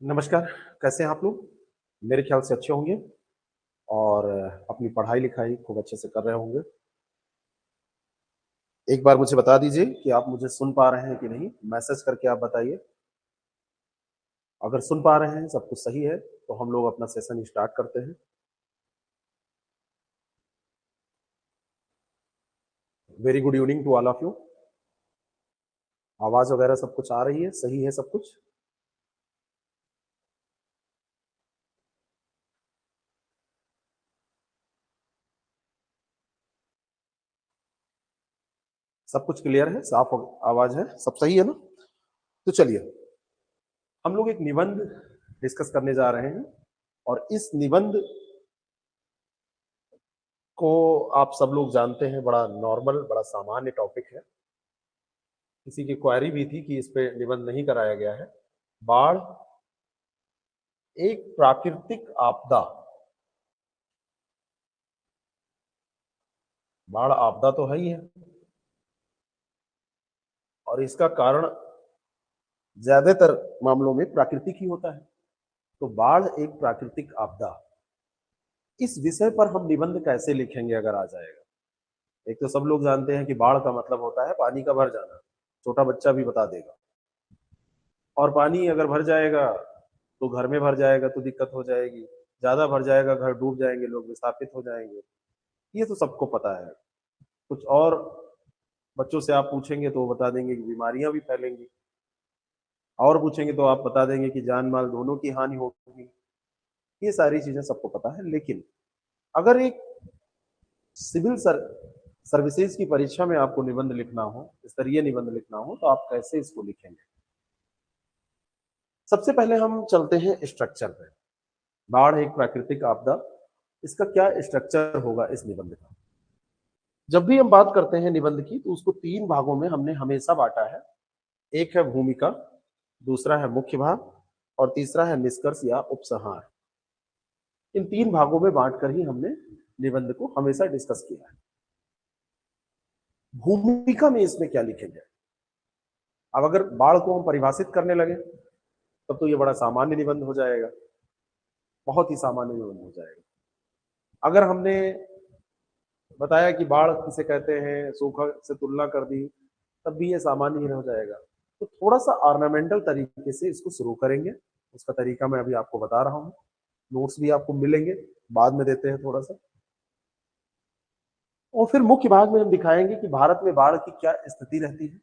नमस्कार। कैसे हैं आप लोग? मेरे ख्याल से अच्छे होंगे और अपनी पढ़ाई लिखाई खूब अच्छे से कर रहे होंगे। एक बार मुझे बता दीजिए कि आप मुझे सुन पा रहे हैं कि नहीं? मैसेज करके आप बताइए। अगर सुन पा रहे हैं, सब कुछ सही है, तो हम लोग अपना सेशन स्टार्ट करते हैं। Very good evening to all of you. आवाज वगैरह सब कुछ आ रही है? सही है सब कुछ? सब कुछ क्लियर है? साफ आवाज है? सब सही है ना? तो चलिए, हम लोग एक निबंध डिस्कस करने जा रहे हैं और इस निबंध को आप सब लोग जानते हैं, बड़ा नॉर्मल, बड़ा सामान्य टॉपिक है। किसी की क्वेरी भी थी कि इस पे निबंध नहीं कराया गया है। बाढ़ एक प्राकृतिक आपदा। बाढ़ आपदा तो है ही है और इसका कारण ज्यादातर मामलों में प्राकृतिक ही होता है। तो बाढ़ एक प्राकृतिक आपदा, इस विषय पर हम निबंध कैसे लिखेंगे अगर आ जाएगा? एक तो सब लोग जानते हैं कि बाढ़ का मतलब होता है पानी का भर जाना, छोटा बच्चा भी बता देगा। और पानी अगर भर जाएगा तो घर में भर जाएगा तो दिक्कत हो जाएगी, ज्यादा भर जाएगा घर डूब जाएंगे, लोग विस्थापित हो जाएंगे। ये तो सबको पता है। कुछ और बच्चों से आप पूछेंगे तो वो बता देंगे कि बीमारियां भी फैलेंगी, और पूछेंगे तो आप बता देंगे कि जान माल दोनों की हानि होगी। ये सारी चीजें सबको पता है, लेकिन अगर एक सिविल सर्विसेज की परीक्षा में आपको निबंध लिखना हो, स्तरीय निबंध लिखना हो, तो आप कैसे इसको लिखेंगे? सबसे पहले हम चलते हैं स्ट्रक्चर पे। बाढ़ एक प्राकृतिक आपदा, इसका क्या स्ट्रक्चर होगा इस निबंध का? जब भी हम बात करते हैं निबंध की तो उसको तीन भागों में हमने हमेशा बांटा है। एक है भूमिका, दूसरा है मुख्य भाग और तीसरा है निष्कर्ष या उपसंहार। इन तीन भागों में बांटकर ही हमने निबंध को हमेशा डिस्कस किया है। भूमिका में इसमें क्या लिखेंगे? अब अगर बाढ़ को हम परिभाषित करने लगे तब तो ये बड़ा सामान्य निबंध हो जाएगा, बहुत ही सामान्य निबंध हो जाएगा। अगर हमने बताया कि बाढ़ किसे कहते हैं, सूखा से तुलना कर दी, तब भी ये सामान्य ही हो जाएगा। तो थोड़ा सा ऑर्नामेंटल तरीके से इसको शुरू करेंगे। उसका तरीका मैं अभी आपको बता रहा हूँ, नोट्स भी आपको मिलेंगे, बाद में देते हैं थोड़ा सा। और फिर मुख्य भाग में हम दिखाएंगे कि भारत में बाढ़ की क्या स्थिति रहती है,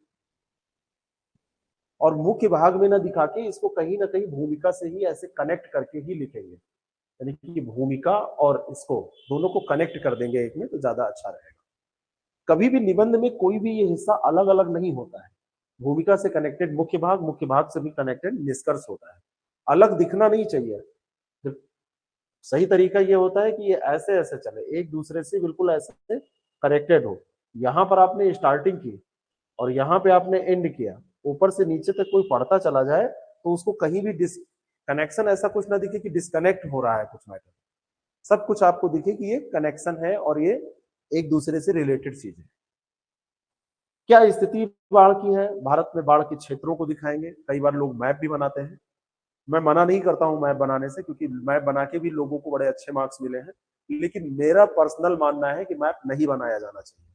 और मुख्य भाग में ना दिखा के इसको कहीं ना कहीं भूमिका से ही ऐसे कनेक्ट करके ही लिखेंगे। यानी कि भूमिका और इसको दोनों को कनेक्ट कर देंगे एक में, तो ज्यादा अच्छा रहेगा। कभी भी निबंध में कोई भी ये हिस्सा अलग अलग नहीं होता है। भूमिका से कनेक्टेड मुख्य भाग से भी कनेक्टेड निष्कर्ष होता है। अलग दिखना नहीं चाहिए। सही तरीका ये होता है कि ये ऐसे ऐसे चले, एक दूसरे से बिल्कुल ऐसे कनेक्टेड हो। यहाँ पर आपने स्टार्टिंग की और यहाँ पे आपने एंड किया, ऊपर से नीचे तक कोई पढ़ता चला जाए तो उसको कहीं भी डिस कनेक्शन ऐसा कुछ ना दिखे कि डिस्कनेक्ट हो रहा है कुछ मैटर। सब कुछ आपको दिखे कि ये कनेक्शन है और ये एक दूसरे से रिलेटेड चीज है। क्या स्थिति बाढ़ की है? भारत में बाढ़ के क्षेत्रों को दिखाएंगे। कई बार लोग मैप भी बनाते हैं, मैं मना नहीं करता हूं मैप बनाने से, क्योंकि मैप बना के भी लोगों को बड़े अच्छे मार्क्स मिले हैं। लेकिन मेरा पर्सनल मानना है कि मैप नहीं बनाया जाना चाहिए।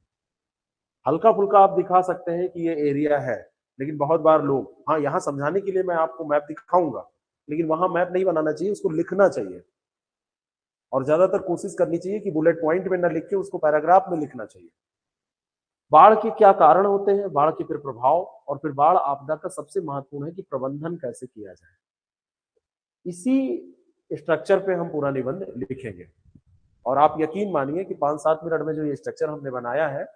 हल्का फुल्का आप दिखा सकते हैं कि ये एरिया है, लेकिन बहुत बार लोग, हाँ यहाँ समझाने के लिए मैं आपको मैप दिखाऊंगा, लेकिन वहां मैप नहीं बनाना चाहिए, उसको लिखना चाहिए। और ज्यादातर कोशिश करनी चाहिए कि बुलेट पॉइंट में न लिख के उसको पैराग्राफ में लिखना चाहिए। बाढ़ के क्या कारण होते हैं, बाढ़ के फिर प्रभाव, और फिर बाढ़ आपदा का सबसे महत्वपूर्ण है कि प्रबंधन कैसे किया जाए। इसी स्ट्रक्चर पे हम पूरा निबंध लिखेंगे। और आप यकीन मानिए कि 5-7 मिनट में जो ये स्ट्रक्चर हमने बनाया है,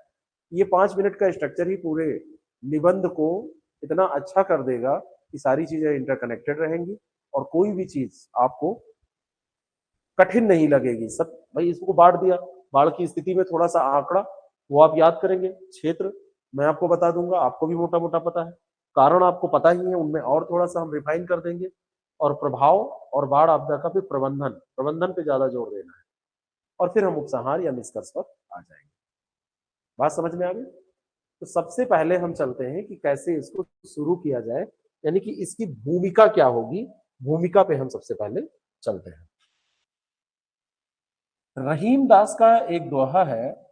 ये 5 मिनट का स्ट्रक्चर ही पूरे निबंध को इतना अच्छा कर देगा कि सारी चीजें इंटरकनेक्टेड रहेंगी और कोई भी चीज आपको कठिन नहीं लगेगी। सब भाई इसको बाढ़ दिया, बाढ़ की स्थिति में थोड़ा सा आंकड़ा वो आप याद करेंगे, क्षेत्र मैं आपको बता दूंगा, आपको भी मोटा मोटा पता है, कारण आपको पता ही है, उनमें और थोड़ा सा हम रिफाइन कर देंगे। और प्रभाव और बाढ़ आपदा का फिर प्रबंधन, प्रबंधन पे ज्यादा जोर देना है। और फिर हम उपसंहार या निष्कर्ष पर आ जाएंगे। बात समझ में आ गई? तो सबसे पहले हम चलते हैं कि कैसे इसको शुरू किया जाए, यानी कि इसकी भूमिका क्या होगी भूमिका पे हम सबसे पहले चलते हैं। रहीम दास का एक दोहा है,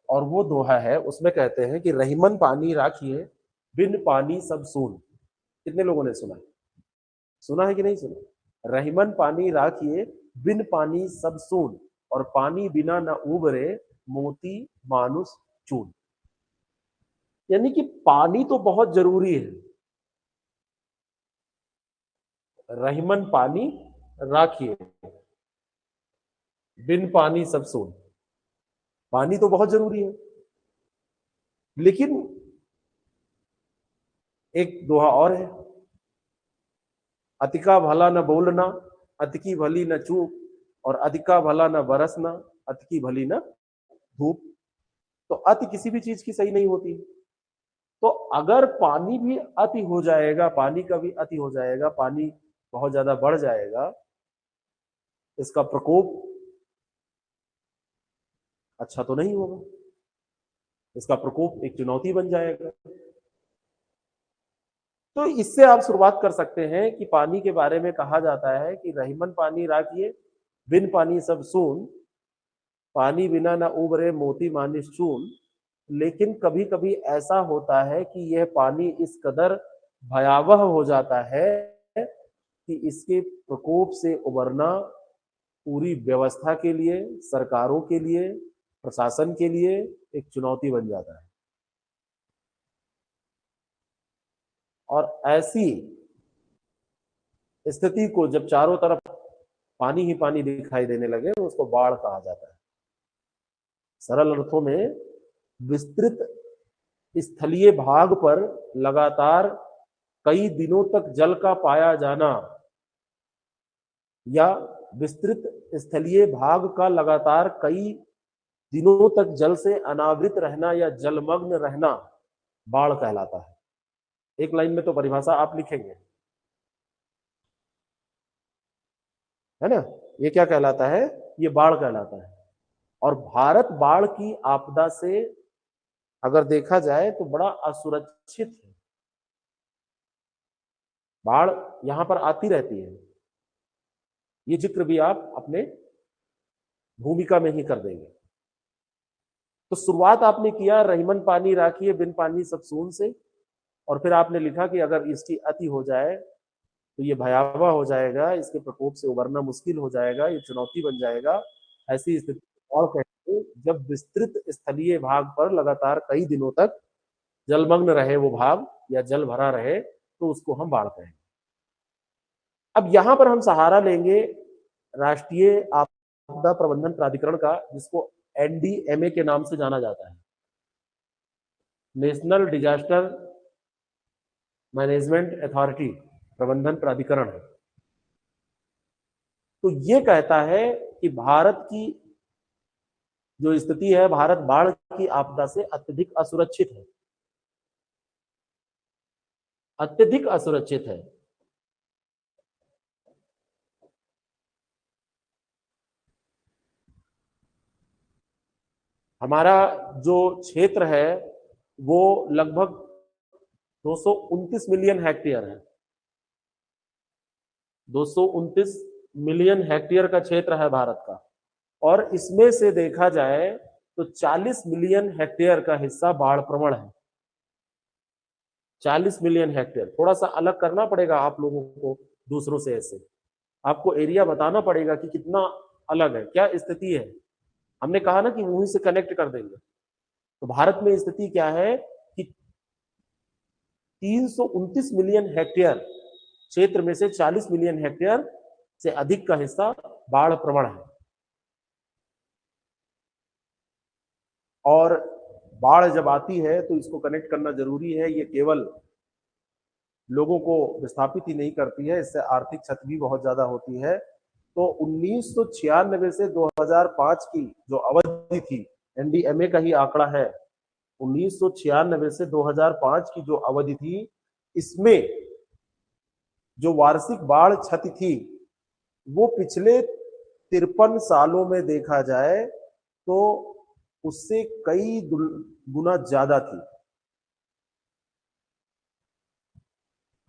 और वो दोहा है, उसमें कहते हैं कि रहीमन पानी राखिए, बिन पानी सब सून। कितने लोगों ने सुना है? सुना है कि नहीं सुना? रहीमन पानी राखिए, बिन पानी सब सून, और पानी बिना न उबरे, मोती मानुष चून। यानी कि पानी तो बहुत जरूरी है। रहीमन पानी राखिए, बिन पानी सब सून। पानी तो बहुत जरूरी है, लेकिन एक दोहा और है, अतिका भला न बोलना, अतिकी भली न चूप, और अधिका भला न बरसना, अतिकी भली न धूप। तो अति किसी भी चीज की सही नहीं होती। तो अगर पानी भी अति हो जाएगा, पानी का भी अति हो जाएगा, पानी बहुत ज्यादा बढ़ जाएगा, इसका प्रकोप अच्छा तो नहीं होगा, इसका प्रकोप एक चुनौती बन जाएगा। तो इससे आप शुरुआत कर सकते हैं कि पानी के बारे में कहा जाता है कि रहीमन पानी राखिए, बिन पानी सब सून, पानी बिना ना उबरे, मोती मानिश चून। लेकिन कभी कभी ऐसा होता है कि यह पानी इस कदर भयावह हो जाता है कि इसके प्रकोप से उबरना पूरी व्यवस्था के लिए, सरकारों के लिए, प्रशासन के लिए एक चुनौती बन जाता है। और ऐसी स्थिति को जब चारों तरफ पानी ही पानी दिखाई देने लगे तो उसको बाढ़ कहा जाता है। सरल अर्थों में विस्तृत स्थलीय भाग पर लगातार कई दिनों तक जल का पाया जाना, या विस्तृत स्थलीय भाग का लगातार कई दिनों तक जल से अनावृत रहना या जलमग्न रहना बाढ़ कहलाता है। एक लाइन में तो परिभाषा आप लिखेंगे, है ना? ये क्या कहलाता है? ये बाढ़ कहलाता है। और भारत बाढ़ की आपदा से अगर देखा जाए तो बड़ा असुरक्षित है। बाढ़ यहां पर आती रहती है, ये जिक्र भी आप अपने भूमिका में ही कर देंगे। तो शुरुआत आपने किया रहीमन पानी राखिए, बिन पानी सब सून से, और फिर आपने लिखा कि अगर इसकी अति हो जाए तो ये भयावह हो जाएगा, इसके प्रकोप से उबरना मुश्किल हो जाएगा, ये चुनौती बन जाएगा। ऐसी स्थिति और कहेंगे जब विस्तृत स्थलीय भाग पर लगातार कई दिनों तक जलमग्न रहे वो भाग, या जल भरा रहे, तो उसको हम बाढ़ कहेंगे। अब यहां पर हम सहारा लेंगे राष्ट्रीय आपदा प्रबंधन प्राधिकरण का, जिसको एनडीएमए के नाम से जाना जाता है, नेशनल डिजास्टर मैनेजमेंट अथॉरिटी, प्रबंधन प्राधिकरण है। तो ये कहता है कि भारत की जो स्थिति है, भारत बाढ़ की आपदा से अत्यधिक असुरक्षित है, अत्यधिक असुरक्षित है। हमारा जो क्षेत्र है वो लगभग 229 मिलियन हेक्टेयर है। 229 मिलियन हेक्टेयर का क्षेत्र है भारत का, और इसमें से देखा जाए तो 40 मिलियन हेक्टेयर का हिस्सा बाढ़ प्रवण है। 40 मिलियन हेक्टेयर, थोड़ा सा अलग करना पड़ेगा आप लोगों को दूसरों से, ऐसे आपको एरिया बताना पड़ेगा कि कितना अलग है, क्या स्थिति है। हमने कहा ना कि वहीं से कनेक्ट कर देंगे। तो भारत में स्थिति क्या है कि 329 मिलियन हेक्टेयर क्षेत्र में से 40 मिलियन हेक्टेयर से अधिक का हिस्सा बाढ़ प्रवण है। और बाढ़ जब आती है तो इसको कनेक्ट करना जरूरी है। ये केवल लोगों को विस्थापित ही नहीं करती है, इससे आर्थिक क्षति भी बहुत ज्यादा होती है। तो 1996 से 2005 की जो अवधि थी, एनडीएमए का ही आंकड़ा है, 1996 से 2005 की जो अवधि थी, इसमें जो वार्षिक बाढ़ क्षति थी वो पिछले 53 सालों में देखा जाए तो उससे कई गुना ज्यादा थी।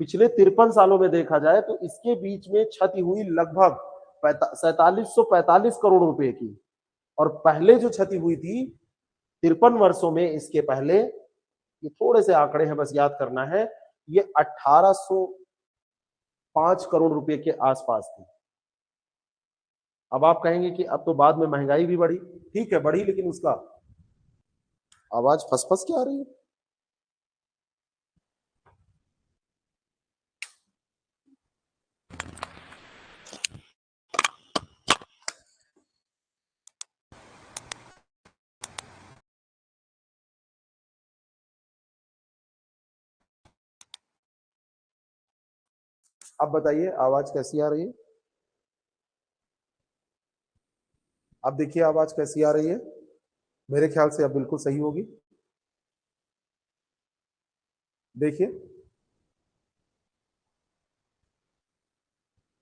पिछले 53 सालों में देखा जाए तो इसके बीच में क्षति हुई लगभग 4745 करोड़ रुपए की। और पहले जो क्षति हुई थी 53 वर्षों में, इसके पहले, ये थोड़े से आंकड़े हैं बस याद करना है, ये 1805 करोड़ रुपए के आसपास थी। अब आप कहेंगे कि अब तो बाद में महंगाई भी बढ़ी, ठीक है बढ़ी, लेकिन उसका आवाज फसफस क्या आ रही है? अब बताइए आवाज कैसी आ रही है? अब देखिए आवाज कैसी आ रही है? मेरे ख्याल से अब बिल्कुल सही होगी। देखिए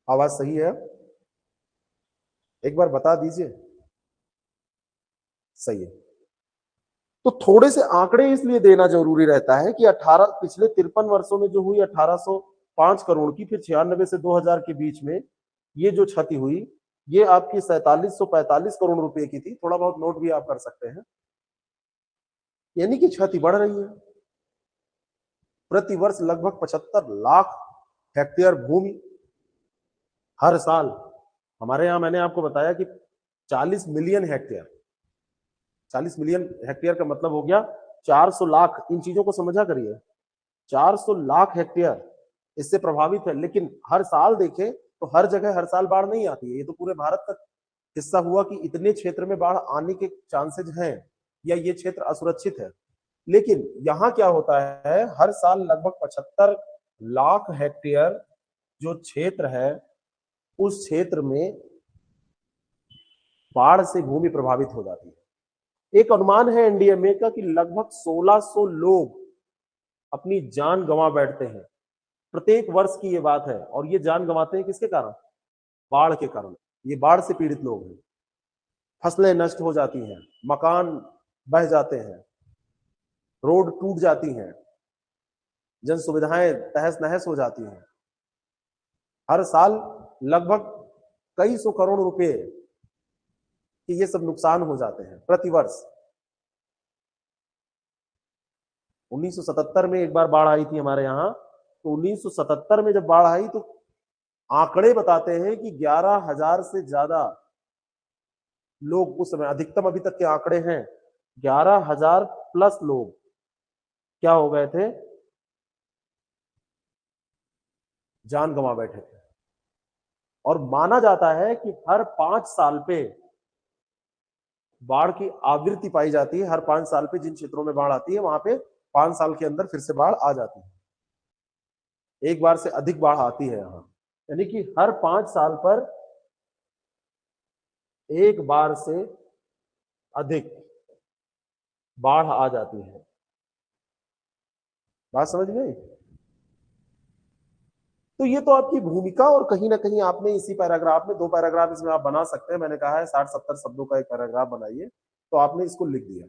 आवाज सही है? एक बार बता दीजिए। सही है। तो थोड़े से आंकड़े इसलिए देना जरूरी रहता है कि 18 पिछले 53 वर्षों में जो हुई 1805 करोड़ की, फिर 96 से 2000 के बीच में ये जो क्षति हुई, ये आपकी 4745 करोड़ रुपए की थी। थोड़ा बहुत नोट भी आप कर सकते हैं। यानी कि क्षति बढ़ रही है। प्रति वर्ष लगभग 75 लाख हेक्टेयर भूमि हर साल। हमारे यहां मैंने आपको बताया कि 40 मिलियन हेक्टेयर, 40 मिलियन हेक्टेयर का मतलब हो गया 400 लाख। इन चीजों को समझा करिए। 400 लाख हेक्टेयर इससे प्रभावित है। लेकिन हर साल देखें तो हर जगह हर साल बाढ़ नहीं आती है। ये तो पूरे भारत का हिस्सा हुआ कि इतने क्षेत्र में बाढ़ आने के चांसेस हैं या ये क्षेत्र असुरक्षित है। लेकिन यहां क्या होता है, हर साल लगभग 75 लाख हेक्टेयर जो क्षेत्र है, उस क्षेत्र में बाढ़ से भूमि प्रभावित हो जाती है। एक अनुमान है एनडीएमए का कि लगभग 1600 लोग अपनी जान गंवा बैठते हैं प्रत्येक वर्ष की ये बात है। और ये जान गंवाते हैं किसके कारण? बाढ़ के कारण। ये बाढ़ से पीड़ित लोग हैं। फसलें नष्ट हो जाती हैं, मकान बह जाते हैं, रोड टूट जाती हैं, जन सुविधाएं तहस नहस हो जाती हैं। हर साल लगभग कई सौ करोड़ रुपए कि ये सब नुकसान हो जाते हैं प्रतिवर्ष। 1977 में एक बार बाढ़ आई थी हमारे यहाँ। तो 1977 में जब बाढ़ आई तो आंकड़े बताते हैं कि 11,000 से ज्यादा लोग उस समय, अधिकतम अभी तक के आंकड़े हैं, 11,000 प्लस लोग क्या हो गए थे, जान गंवा बैठे थे। और माना जाता है कि हर 5 साल पे बाढ़ की आवृत्ति पाई जाती है। हर 5 साल पे जिन क्षेत्रों में बाढ़ आती है वहां पे 5 साल के अंदर फिर से बाढ़ आ जाती है। एक बार से अधिक बाढ़ आती है यहाँ। यानी कि हर 5 साल पर एक बार से अधिक बाढ़ आ जाती है। बात समझ गई? तो ये तो आपकी भूमिका, और कहीं ना कहीं आपने इसी पैराग्राफ में, 2 पैराग्राफ इसमें आप बना सकते हैं। मैंने कहा है 60-70 शब्दों का एक पैराग्राफ बनाइए, तो आपने इसको लिख दिया।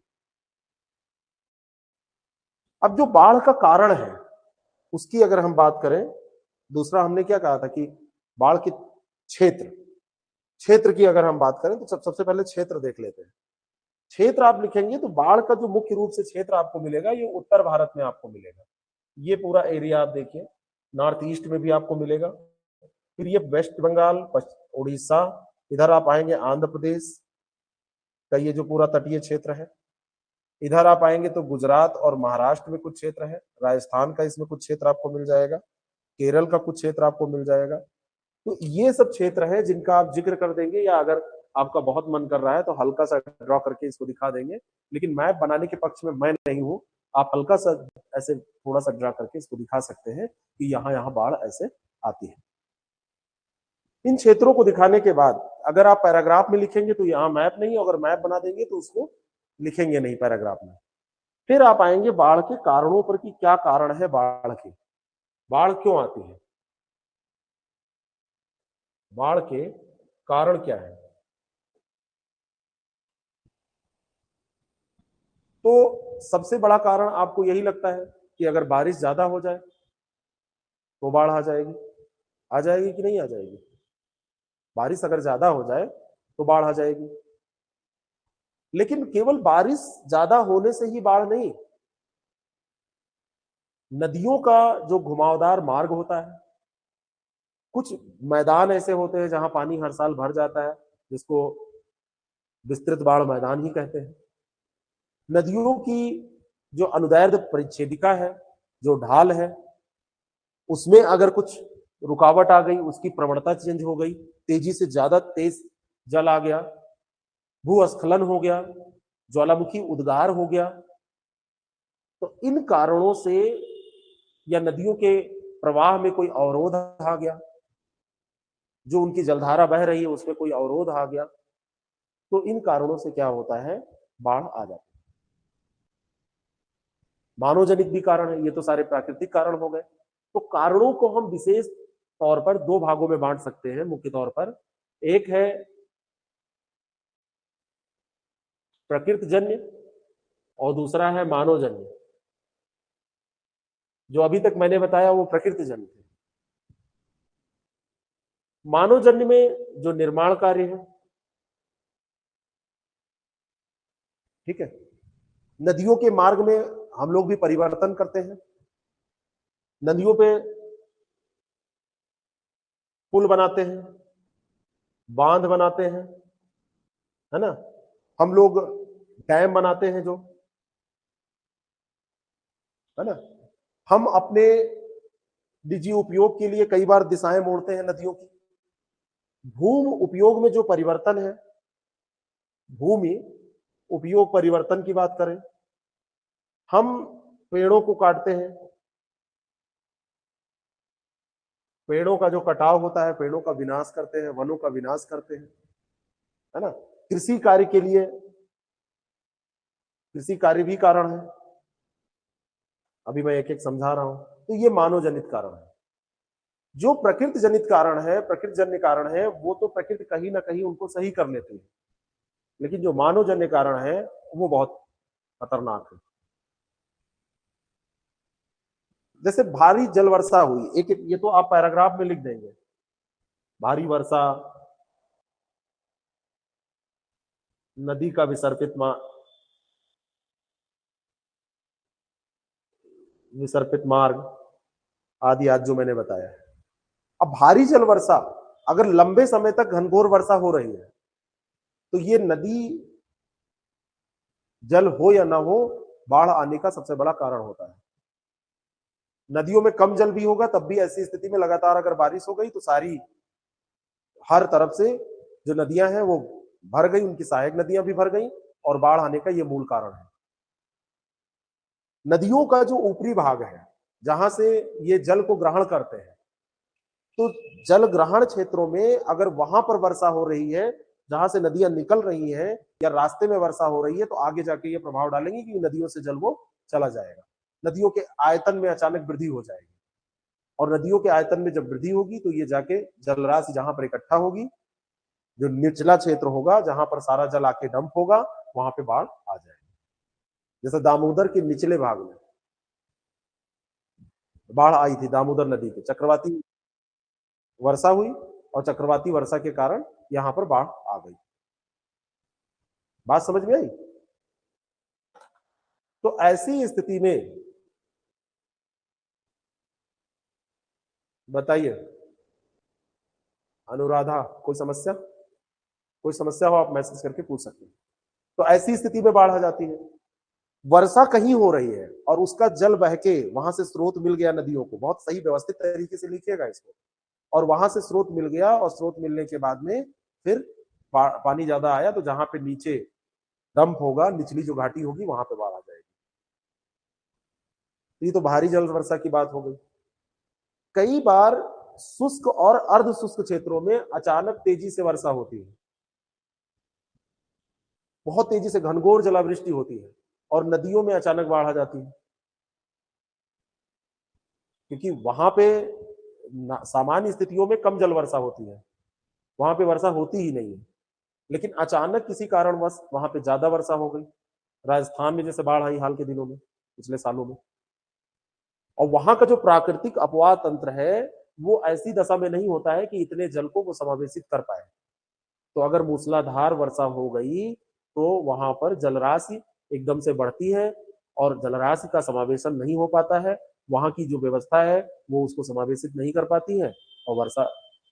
अब जो बाढ़ का कारण है उसकी अगर हम बात करें, दूसरा हमने क्या कहा था कि बाढ़ के क्षेत्र, क्षेत्र की अगर हम बात करें तो सबसे पहले क्षेत्र देख लेते हैं। क्षेत्र आप लिखेंगे तो बाढ़ का जो मुख्य रूप से क्षेत्र आपको मिलेगा ये उत्तर भारत में आपको मिलेगा। ये पूरा एरिया आप देखिए, नॉर्थ ईस्ट में भी आपको मिलेगा। फिर ये वेस्ट बंगाल, उड़ीसा, इधर आप आएंगे आंध्र प्रदेश का ये जो पूरा तटीय क्षेत्र है। इधर आप आएंगे तो गुजरात और महाराष्ट्र में कुछ क्षेत्र है, राजस्थान का इसमें कुछ क्षेत्र आपको मिल जाएगा, केरल का कुछ क्षेत्र आपको मिल जाएगा। तो ये सब क्षेत्र है जिनका आप जिक्र कर देंगे, या अगर आपका बहुत मन कर रहा है तो हल्का सा ड्रॉ करके इसको दिखा देंगे। लेकिन मैप बनाने के पक्ष में मैं नहीं हूं, आप हल्का सा ऐसे थोड़ा सा ड्रॉ करके इसको दिखा सकते हैं कि यहाँ यहाँ बाढ़ ऐसे आती है। इन क्षेत्रों को दिखाने के बाद अगर आप पैराग्राफ में लिखेंगे तो यहाँ मैप नहीं, अगर मैप बना देंगे तो उसको लिखेंगे नहीं पैराग्राफ में। फिर आप आएंगे बाढ़ के कारणों पर कि क्या कारण है बाढ़ के, बाढ़ क्यों आती है, बाढ़ के कारण क्या है। तो सबसे बड़ा कारण आपको यही लगता है कि अगर बारिश ज्यादा हो जाए, तो बाढ़ आ जाएगी। आ जाएगी कि नहीं आ जाएगी? बारिश अगर ज्यादा हो जाए तो बाढ़ आ जाएगी। लेकिन केवल बारिश ज्यादा होने से ही बाढ़ नहीं, नदियों का जो घुमावदार मार्ग होता है, कुछ मैदान ऐसे होते हैं जहां पानी हर साल भर जाता है, जिसको विस्तृत बाढ़ मैदान ही कहते हैं। नदियों की जो अनुदैर्ध्य परिच्छेदिका है, जो ढाल है, उसमें अगर कुछ रुकावट आ गई, उसकी प्रवणता चेंज हो गई, तेजी से ज्यादा तेज जल आ गया, भूस्खलन हो गया, ज्वालामुखी उद्गार हो गया, तो इन कारणों से, या नदियों के प्रवाह में कोई अवरोध आ गया, जो उनकी जलधारा बह रही है उसमें कोई अवरोध आ गया, तो इन कारणों से क्या होता है, बाढ़ आ जाती है। मानव जनित भी कारण है, ये तो सारे प्राकृतिक कारण हो गए। तो कारणों को हम विशेष तौर पर दो भागों में बांट सकते हैं मुख्य तौर पर। एक है प्रकृतिजन्य और दूसरा है मानवजन्य। जो अभी तक मैंने बताया वो प्रकृतिजन्य थे। मानवजन्य में जो निर्माण कार्य है, ठीक है, नदियों के मार्ग में हम लोग भी परिवर्तन करते हैं। नदियों पे पुल बनाते हैं, बांध बनाते हैं, है ना, हम लोग डैम बनाते हैं जो, है ना, हम अपने निजी उपयोग के लिए कई बार दिशाएं मोड़ते हैं नदियों की। भूमि उपयोग में जो परिवर्तन है, भूमि उपयोग परिवर्तन की बात करें, हम पेड़ों को काटते हैं, पेड़ों का जो कटाव होता है, पेड़ों का विनाश करते हैं, वनों का विनाश करते हैं, है ना। कृषि कार्य के लिए, कृषि कार्य भी कारण है, अभी मैं एक एक समझा रहा हूं। तो ये मानव जनित कारण है। जो प्रकृति जनित कारण है, प्रकृति जन्य कारण है, वो तो प्रकृति कहीं ना कहीं उनको सही कर लेती है, लेकिन जो मानव जन्य कारण है वो बहुत खतरनाक है। जैसे भारी जल वर्षा हुई, एक ये तो आप पैराग्राफ में लिख देंगे, भारी वर्षा, नदी का विसर्पित मार्ग आदि आज जो मैंने बताया। अब भारी जल वर्षा अगर लंबे समय तक घनघोर वर्षा हो रही है, तो ये नदी जल हो या ना हो, बाढ़ आने का सबसे बड़ा कारण होता है। नदियों में कम जल भी होगा तब भी ऐसी स्थिति में लगातार अगर बारिश हो गई तो सारी, हर तरफ से जो नदियां हैं वो भर गई, उनकी सहायक नदियां भी भर गई, और बाढ़ आने का ये मूल कारण है। नदियों का जो ऊपरी भाग है, जहां से ये जल को ग्रहण करते हैं, तो जल ग्रहण क्षेत्रों में अगर वहां पर वर्षा हो रही है, जहां से नदियां निकल रही हैं, या रास्ते में वर्षा हो रही है, तो आगे जाके ये प्रभाव डालेंगे कि नदियों से जल वो चला जाएगा, नदियों के आयतन में अचानक वृद्धि हो जाएगी, और नदियों के आयतन में जब वृद्धि होगी तो ये जाके जलराशि जहां पर इकट्ठा होगी, जो निचला क्षेत्र होगा जहां पर सारा जल आके डंप होगा, वहां पे बाढ़ आ जाएगी। जैसे दामोदर के निचले भाग में बाढ़ आई थी, दामोदर नदी पे चक्रवाती वर्षा हुई, और चक्रवाती वर्षा के कारण यहां पर बाढ़ आ गई। बात समझ में आई? तो ऐसी स्थिति में बताइए, अनुराधा, कोई समस्या? कोई समस्या हो आप मैसेज करके पूछ सकते हैं। तो ऐसी स्थिति में बाढ़ आ जाती है। वर्षा कहीं हो रही है और उसका जल बह के वहां से स्रोत मिल गया नदियों को, बहुत सही व्यवस्थित तरीके से लिखिएगा इसको, और वहां से स्रोत मिल गया, और स्रोत मिलने के बाद में फिर पानी ज्यादा आया, तो जहां पे नीचे डंप होगा, निचली जो घाटी होगी, वहां पे बाढ़ आ जाएगी। तो ये तो भारी जल वर्षा की बात हो गई। कई बार शुष्क और अर्ध शुष्क क्षेत्रों में अचानक तेजी से वर्षा होती है, बहुत तेजी से घनघोर जलावृष्टि होती है, और नदियों में अचानक बाढ़ आ जाती है, क्योंकि वहां पे सामान्य स्थितियों में कम जल वर्षा होती है, वहां पे वर्षा होती ही नहीं है, लेकिन अचानक किसी कारणवश वहां पे ज्यादा वर्षा हो गई। राजस्थान में जैसे बाढ़ आई हाल के दिनों में, पिछले सालों में, और वहां का जो प्राकृतिक अपवाह तंत्र है वो ऐसी दशा में नहीं होता है कि इतने जल को वो समावेशित कर पाए। तो अगर मूसलाधार वर्षा हो गई तो वहां पर जलराशि एकदम से बढ़ती है और जलराशि का समावेशन नहीं हो पाता है, वहां की जो व्यवस्था है वो उसको समावेशित नहीं कर पाती है और वर्षा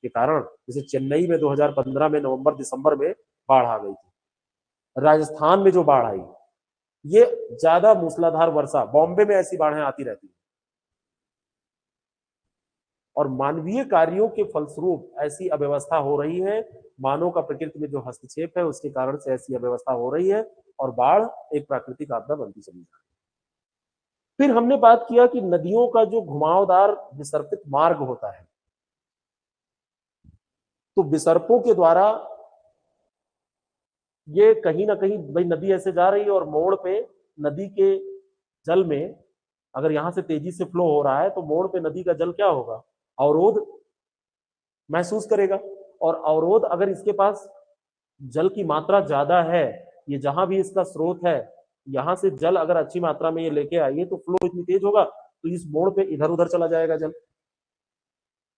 के कारण, जैसे चेन्नई में 2015 में नवंबर दिसंबर में बाढ़ आ गई थी, राजस्थान में जो बाढ़ आई, ये ज्यादा मूसलाधार वर्षा, बॉम्बे में ऐसी बाढ़ें आती रहती है और मानवीय कार्यों के फलस्वरूप ऐसी अव्यवस्था हो रही है, मानव का प्रकृति में जो हस्तक्षेप है उसके कारण से ऐसी अव्यवस्था हो रही है और बाढ़ एक प्राकृतिक आपदा बनती चली जा रही है। फिर हमने बात किया कि नदियों का जो घुमावदार विसर्पित मार्ग होता है, तो विसर्पों के द्वारा ये कहीं ना कहीं भाई नदी ऐसे जा रही है और मोड़ पे नदी के जल में अगर यहां से तेजी से फ्लो हो रहा है तो मोड़ पे नदी का जल क्या होगा, अवरोध महसूस करेगा। और अवरोध अगर इसके पास जल की मात्रा ज्यादा है, ये जहां भी इसका स्रोत है यहां से जल अगर अच्छी मात्रा में ये लेके आइए तो फ्लो इतनी तेज होगा तो इस मोड़ पे इधर उधर चला जाएगा जल।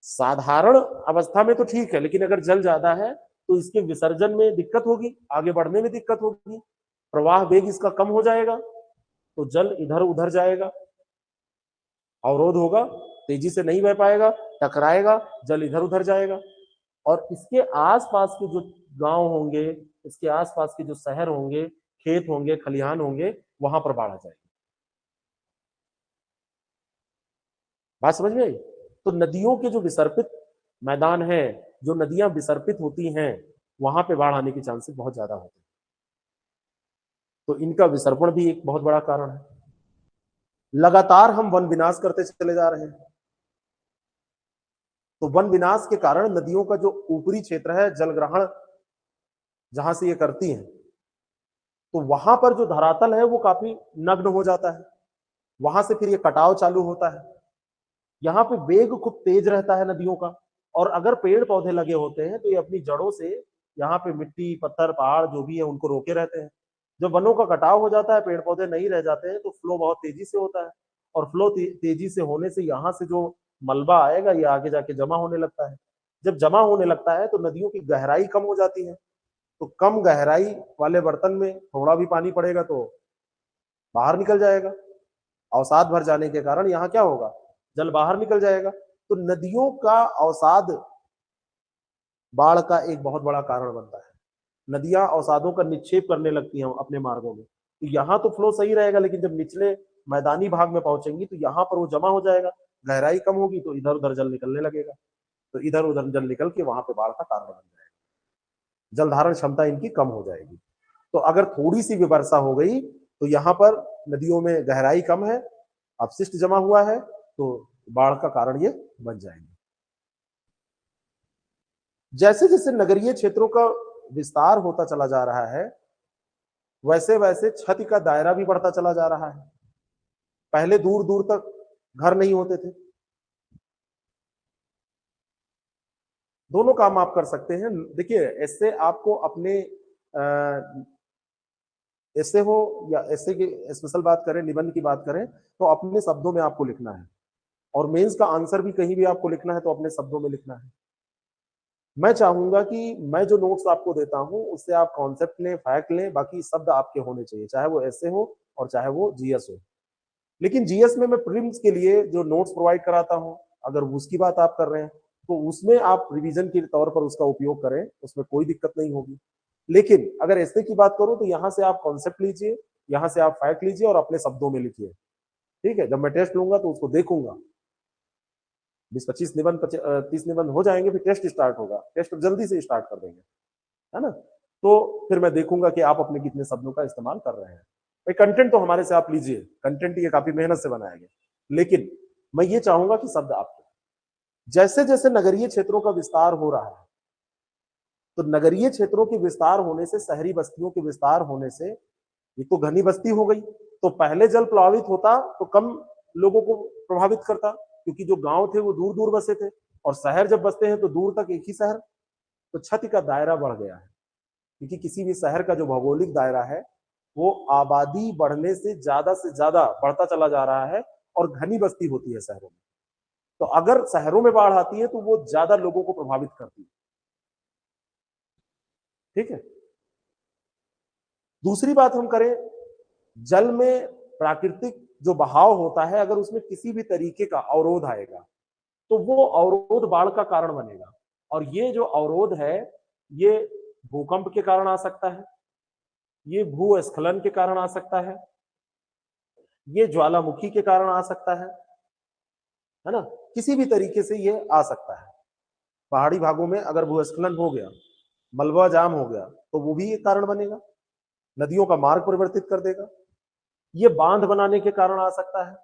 साधारण अवस्था में तो ठीक है, लेकिन अगर जल ज्यादा है तो इसके विसर्जन में दिक्कत होगी, आगे बढ़ने में दिक्कत होगी, प्रवाह वेग इसका कम हो जाएगा तो जल इधर उधर जाएगा, अवरोध होगा, तेजी से नहीं बह पाएगा, टकराएगा, जल इधर उधर जाएगा और इसके आसपास के जो गांव होंगे, इसके आसपास के जो शहर होंगे, खेत होंगे, खलिहान होंगे, वहां पर बाढ़ आ जाएगी। बात समझ में आई? तो नदियों के जो विसर्पित मैदान है, जो नदियां विसर्पित होती हैं, वहां पे बाढ़ आने के चांसेस बहुत ज्यादा होते हैं। तो इनका विसर्पण भी एक बहुत बड़ा कारण है। लगातार हम वन विनाश करते चले जा रहे हैं, तो वन विनाश के कारण नदियों का जो ऊपरी क्षेत्र है, जलग्रहण जहां से ये करती हैं, तो वहां पर जो धरातल है वो काफी नग्न हो जाता है, वहां से फिर ये कटाव चालू होता है। यहाँ पे वेग खूब तेज रहता है नदियों का, और अगर पेड़ पौधे लगे होते हैं तो ये अपनी जड़ों से यहाँ पे मिट्टी पत्थर पहाड़ जो भी है उनको रोके रहते हैं। जब वनों का कटाव हो जाता है, पेड़ पौधे नहीं रह जाते हैं, तो फ्लो बहुत तेजी से होता है और फ्लो तेजी से होने से यहाँ से जो मलबा आएगा ये आगे जाके जमा होने लगता है। जब जमा होने लगता है तो नदियों की गहराई कम हो जाती है, तो कम गहराई वाले बर्तन में थोड़ा भी पानी पड़ेगा तो बाहर निकल जाएगा, अवसाद भर जाने के कारण यहाँ क्या होगा, जल बाहर निकल जाएगा। तो नदियों का अवसाद बाढ़ का एक बहुत बड़ा कारण बनता है। नदियां अवसादों का निक्षेप करने लगती हैं अपने मार्गों में, तो यहाँ तो फ्लो सही रहेगा, लेकिन जब निचले मैदानी भाग में पहुंचेंगी तो यहाँ पर वो जमा हो जाएगा, गहराई कम होगी तो इधर उधर जल निकलने लगेगा, तो इधर उधर जल निकल के वहां पे बाढ़ का कारण बन जाएगा, जल धारण क्षमता इनकी कम हो जाएगी। तो अगर थोड़ी सी भी वर्षा हो गई तो यहाँ पर नदियों में गहराई कम है, अपशिष्ट जमा हुआ है, तो बाढ़ का कारण ये बन जाएंगे। जैसे जैसे नगरीय क्षेत्रों का विस्तार होता चला जा रहा है, वैसे वैसे क्षति का दायरा भी बढ़ता चला जा रहा है। पहले दूर दूर तक घर नहीं होते थे, दोनों काम आप कर सकते हैं। देखिए, इससे आपको अपने ऐसे हो या ऐसे की स्पेशल बात करें, निबंध की बात करें, तो अपने शब्दों में आपको लिखना है, और मेंस का आंसर भी कहीं भी आपको लिखना है तो अपने शब्दों में लिखना है। मैं चाहूंगा कि मैं जो नोट्स आपको देता हूं उससे आप कॉन्सेप्ट लें, फैक्ट लें, बाकी शब्द आपके होने चाहिए, चाहे वो ऐसे हो और चाहे वो जीएस हो। लेकिन जीएस में मैं प्रीलिम्स के लिए जो नोट्स प्रोवाइड कराता हूं, अगर उसकी बात आप कर रहे हैं तो उसमें आप रिवीजन के तौर पर उसका उपयोग करें, उसमें कोई दिक्कत नहीं होगी। लेकिन अगर ऐसे की बात करूं तो यहाँ से आप कॉन्सेप्ट लीजिए, यहाँ से आप फैक्ट लीजिए और अपने शब्दों में लिखिए। ठीक है, जब मैं टेस्ट लूंगा तो उसको देखूंगा, 20-25 निबंध 30 निबंध हो जाएंगे, फिर टेस्ट स्टार्ट होगा, टेस्ट जल्दी से स्टार्ट कर देंगे, है ना। तो फिर मैं देखूंगा कि आप अपने कितने शब्दों का इस्तेमाल कर रहे हैं। भाई कंटेंट तो हमारे से आप लीजिए, कंटेंट ये काफी मेहनत से बनाया गया, लेकिन मैं ये चाहूंगा कि शब्द आपके, जैसे जैसे नगरीय क्षेत्रों का विस्तार हो रहा है, तो नगरीय क्षेत्रों के विस्तार होने से, शहरी बस्तियों के विस्तार होने से, ये तो घनी बस्ती हो गई, तो पहले जल प्लावित होता तो कम लोगों को प्रभावित करता, क्योंकि जो गांव थे वो दूर दूर बसे थे, और शहर जब बसते हैं तो दूर तक एक ही शहर, तो क्षति का दायरा बढ़ गया है। क्योंकि किसी भी शहर का जो भौगोलिक दायरा है वो आबादी बढ़ने से ज्यादा बढ़ता चला जा रहा है, और घनी बस्ती होती है शहरों में। तो अगर शहरों में बाढ़ आती है तो वो ज्यादा लोगों को प्रभावित करती है। ठीक है। दूसरी बात हम करें, जल में प्राकृतिक जो बहाव होता है, अगर उसमें किसी भी तरीके का अवरोध आएगा तो वो अवरोध बाढ़ का कारण बनेगा। और ये जो अवरोध है, ये भूकंप के कारण आ सकता है, ये भूस्खलन के कारण आ सकता है, ये ज्वालामुखी के कारण आ सकता है ना, किसी भी तरीके से ये आ सकता है। पहाड़ी भागों में अगर भूस्खलन हो गया, मलबा जाम हो गया, तो वो भी एक कारण बनेगा, नदियों का मार्ग परिवर्तित कर देगा। ये बांध बनाने के कारण आ सकता है।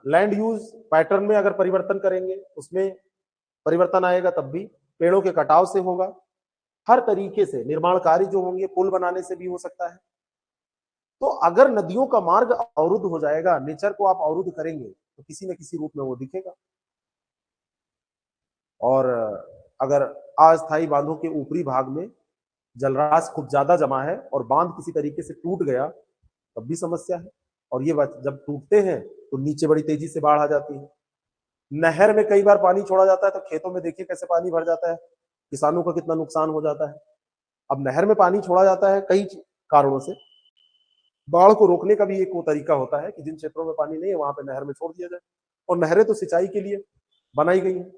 लैंड यूज पैटर्न में अगर परिवर्तन करेंगे, उसमें परिवर्तन आएगा, तब भी पेड़ों के कटाव से होगा। हर तरीके से निर्माण कार्य जो होंगे, पुल बनाने से भी हो सकता है। तो अगर नदियों का मार्ग अवरुद्ध हो जाएगा, नेचर को आप अवरुद्ध करेंगे, तो किसी न किसी रूप में वो दिखेगा। और अगर अस्थायी बांधों के ऊपरी भाग में जलराशि खूब ज्यादा जमा है और बांध किसी तरीके से टूट गया, तब भी समस्या है। और ये जब टूटते हैं तो नीचे बड़ी तेजी से बाढ़ आ जाती है। नहर में कई बार पानी छोड़ा जाता है तो खेतों में देखिए कैसे पानी भर जाता है, किसानों का कितना नुकसान हो जाता है। अब नहर में पानी छोड़ा जाता है कई कारणों से। बाढ़ को रोकने का भी एक वो तरीका होता है कि जिन क्षेत्रों में पानी नहीं है वहां पे नहर में छोड़ दिया जाए, और नहरें तो सिंचाई के लिए बनाई गई हैं।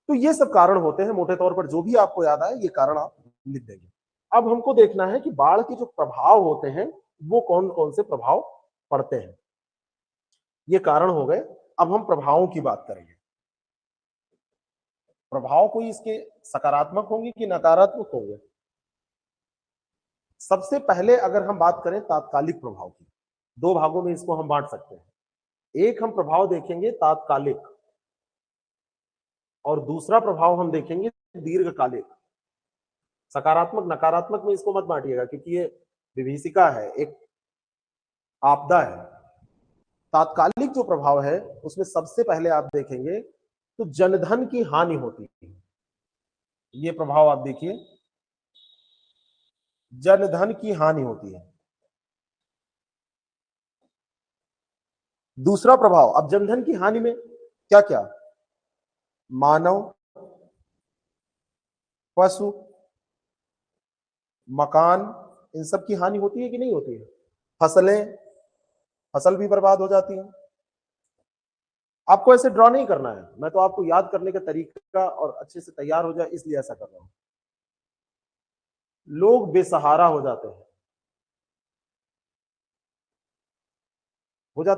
तो ये सब कारण होते हैं, मोटे तौर पर जो भी आपको याद आए ये कारण आप लिख देंगे। अब हमको देखना है कि बाढ़ के जो प्रभाव होते हैं वो कौन कौन से प्रभाव पड़ते हैं। ये कारण हो गए। अब हम प्रभावों की बात करेंगे। प्रभाव कोई इसके सकारात्मक होंगे कि नकारात्मक होंगे? सबसे पहले अगर हम बात करें तात्कालिक प्रभाव की, दो भागों में इसको हम बांट सकते हैं। एक हम प्रभाव देखेंगे तात्कालिक, और दूसरा प्रभाव हम देखेंगे दीर्घकालिक। सकारात्मक नकारात्मक में इसको मत बांटिएगा, क्योंकि ये विभीषिका है, एक आपदा है। तात्कालिक जो प्रभाव है उसमें सबसे पहले आप देखेंगे तो जनधन की हानि होती है। ये प्रभाव आप देखिए, जनधन की हानि होती है। दूसरा प्रभाव, अब जनधन की हानि में क्या क्या, मानव, पशु, मकान, इन सब की हानि होती है कि नहीं होती है? फसलें, फसल भी बर्बाद हो जाती है। आपको ऐसे ड्रॉ नहीं करना है, मैं तो आपको याद करने का तरीका और अच्छे से तैयार हो जाए इसलिए ऐसा कर रहा हूं। लोग बेसहारा हो जाते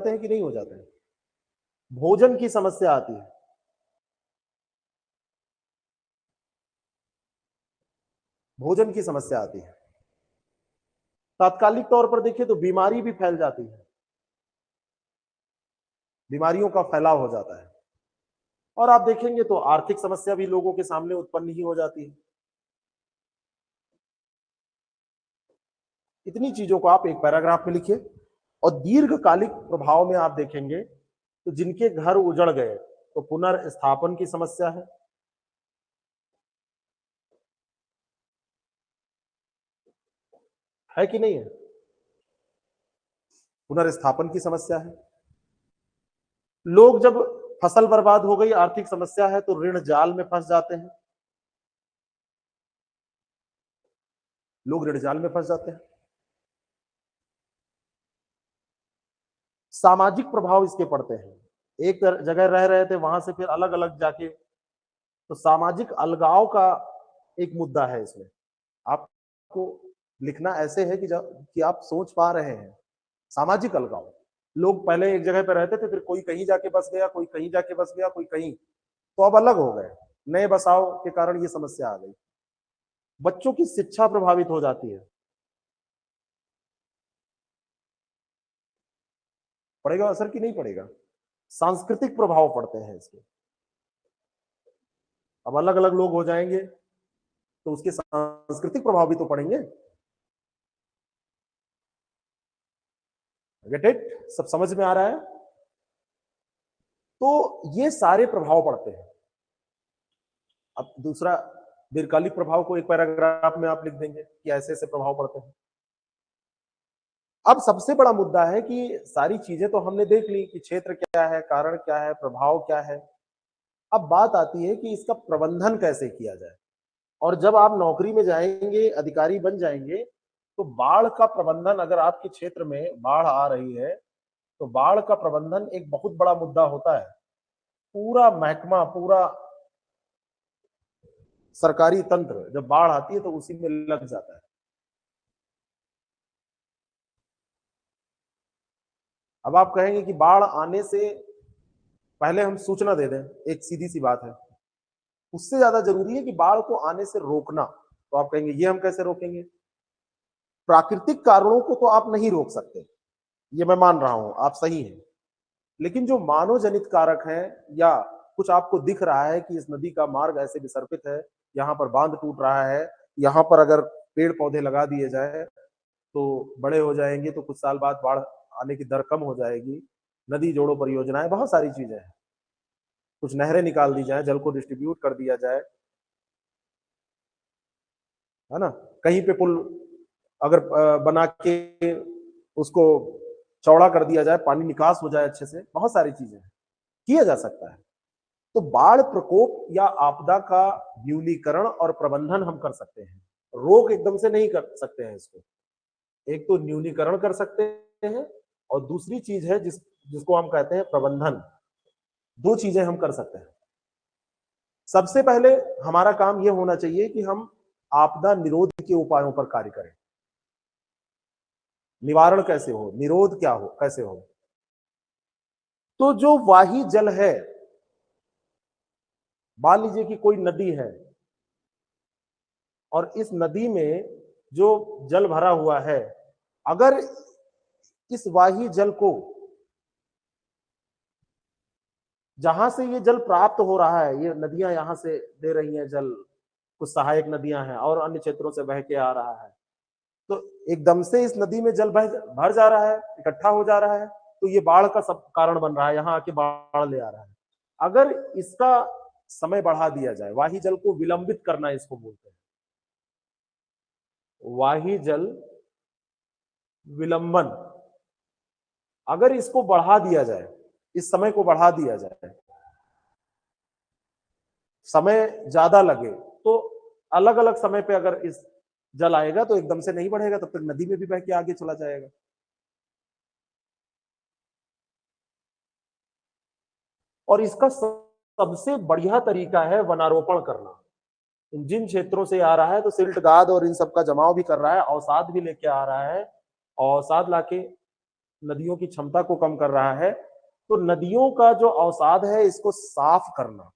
हैं कि नहीं हो जाते हैं? भोजन की समस्या आती है, भोजन की समस्या आती है। तात्कालिक तौर पर देखिए तो बीमारी भी फैल जाती है, बीमारियों का फैलाव हो जाता है। और आप देखेंगे तो आर्थिक समस्या भी लोगों के सामने उत्पन्न ही हो जाती है। इतनी चीजों को आप एक पैराग्राफ में लिखिए। और दीर्घकालिक प्रभाव में आप देखेंगे तो जिनके घर उजड़ गए तो पुनर्स्थापन की समस्या है कि नहीं है? पुनर्स्थापन की समस्या है। लोग जब फसल बर्बाद हो गई, आर्थिक समस्या है, तो ऋण जाल में फंस जाते हैं, लोग ऋण जाल में फंस जाते हैं। सामाजिक प्रभाव इसके पड़ते हैं। एक जगह रह रहे थे, वहां से फिर अलग अलग जाके, तो सामाजिक अलगाव का एक मुद्दा है इसमें। आपको लिखना ऐसे है कि आप सोच पा रहे हैं। सामाजिक अलगाव, लोग पहले एक जगह पर रहते थे, फिर कोई कहीं जाके बस गया, कोई कहीं जाके बस गया, कोई कहीं, तो अब अलग हो गए। नए बसाव के कारण ये समस्या आ गई। बच्चों की शिक्षा प्रभावित हो जाती है। पड़ेगा असर कि नहीं पड़ेगा? सांस्कृतिक प्रभाव पड़ते हैं इसके। अब अलग अलग लोग हो जाएंगे तो उसके सांस्कृतिक प्रभाव भी तो पड़ेंगे। Get it? सब समझ में आ रहा है? तो ये सारे प्रभाव पड़ते हैं। अब दूसरा दीर्घकालिक प्रभाव को एक पैराग्राफ में आप लिख देंगे कि ऐसे ऐसे प्रभाव पड़ते हैं। अब सबसे बड़ा मुद्दा है कि सारी चीजें तो हमने देख ली कि क्षेत्र क्या है, कारण क्या है, प्रभाव क्या है। अब बात आती है कि इसका प्रबंधन कैसे किया जाए। और जब आप नौकरी में जाएंगे, अधिकारी बन जाएंगे, तो बाढ़ का प्रबंधन, अगर आपके क्षेत्र में बाढ़ आ रही है तो बाढ़ का प्रबंधन एक बहुत बड़ा मुद्दा होता है। पूरा महकमा, पूरा सरकारी तंत्र जब बाढ़ आती है तो उसी में लग जाता है। अब आप कहेंगे कि बाढ़ आने से पहले हम सूचना दे दें, एक सीधी सी बात है। उससे ज्यादा जरूरी है कि बाढ़ को आने से रोकना। तो आप कहेंगे ये हम कैसे रोकेंगे? प्राकृतिक कारणों को तो आप नहीं रोक सकते, ये मैं मान रहा हूं, आप सही हैं। लेकिन जो मानव जनित कारक हैं, या कुछ आपको दिख रहा है कि इस नदी का मार्ग ऐसे विसर्पित है, यहाँ पर बांध टूट रहा है, यहाँ पर अगर पेड़ पौधे लगा दिए जाए तो बड़े हो जाएंगे, तो कुछ साल बाद बाढ़ आने की दर कम हो जाएगी। नदी जोड़ो परियोजनाएं, बहुत सारी चीजें हैं। कुछ नहरें निकाल दी जाए, जल को डिस्ट्रीब्यूट कर दिया जाए, है ना। कहीं पे पुल अगर बना के उसको चौड़ा कर दिया जाए, पानी निकास हो जाए अच्छे से, बहुत सारी चीजें हैं, किया जा सकता है। तो बाढ़ प्रकोप या आपदा का न्यूनीकरण और प्रबंधन हम कर सकते हैं, रोक एकदम से नहीं कर सकते हैं इसको। एक तो न्यूनीकरण कर सकते हैं, और दूसरी चीज है जिसको हम कहते हैं प्रबंधन। दो चीजें हम कर सकते हैं। सबसे पहले हमारा काम यह होना चाहिए कि हम आपदा निरोध के उपायों पर कार्य करें। निवारण कैसे हो, निरोध क्या हो, कैसे हो। तो जो वाही जल है, मान लीजिए कि कोई नदी है और इस नदी में जो जल भरा हुआ है, अगर इस वाही जल को, जहां से ये जल प्राप्त हो रहा है, ये नदियां यहां से दे रही हैं जल, कुछ सहायक नदियां हैं और अन्य क्षेत्रों से बह के आ रहा है, तो एकदम से इस नदी में जल भर जा रहा है, इकट्ठा हो जा रहा है, तो ये बाढ़ का सब कारण बन रहा है, यहाँ आके बाढ़ ले आ रहा है। अगर इसका समय बढ़ा दिया जाए, वाही जल को विलंबित करना इसको बोलते हैं, वाही जल विलंबन। अगर इसको बढ़ा दिया जाए, इस समय को बढ़ा दिया जाए, समय ज्यादा लगे, तो अलग अलग समय पे अगर इस जल आएगा तो एकदम से नहीं बढ़ेगा, तब तक नदी में भी बह के आगे चला जाएगा। और इसका सबसे बढ़िया तरीका है वनारोपण करना। जिन क्षेत्रों से आ रहा है तो सिल्ट गाद और इन सब का जमाव भी कर रहा है, अवसाद भी लेके आ रहा है, अवसाद लाके नदियों की क्षमता को कम कर रहा है। तो नदियों का जो अवसाद है इसको साफ करना,